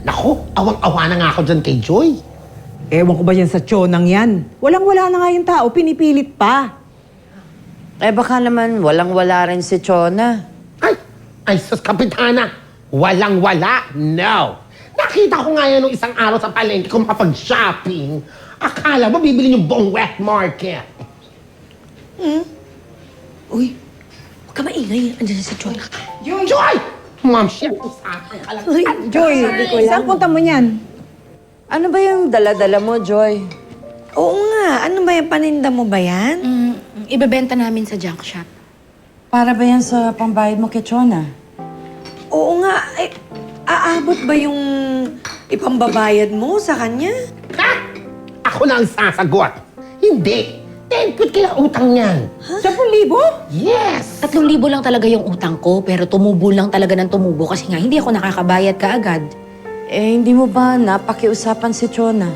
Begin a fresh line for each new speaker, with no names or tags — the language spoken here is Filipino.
Naku, awang-awa na nga ako dyan kay Joy.
Ewan ko ba yan sa tiyonang yan? Walang-wala na nga yung tao, pinipilit pa.
Eh baka naman walang-wala rin si Chona.
Ay, sus, Kapitana. Walang-wala, no. Nakita ko nga yan nung isang araw sa palengke kung makapag-shopping. Akala mo bibili yung buong wet market.
Uy, huwag ka maingay. Andiyan si Joy.
Joy! Ma'am, siya, usapan ka lang.
Ay, Joy, saan punta mo yan?
Ano ba yung dala-dala mo, Joy?
Oo nga. Ano ba yung paninda mo ba yan?
Ibebenta namin sa junk shop.
Para ba yan sa pambayad mo kay Chona?
Oo nga. Eh, aabot ba yung ipambabayad mo sa kanya?
Ha? Ako na ang sasagot. Hindi. 10 foot kaya utang niyan.
10,000?
Yes!
3,000 lang talaga yung utang ko, pero tumubo lang talaga ng tumubo kasi nga hindi ako nakakabayad kaagad.
Eh, hindi mo ba napakiusapan si Chona?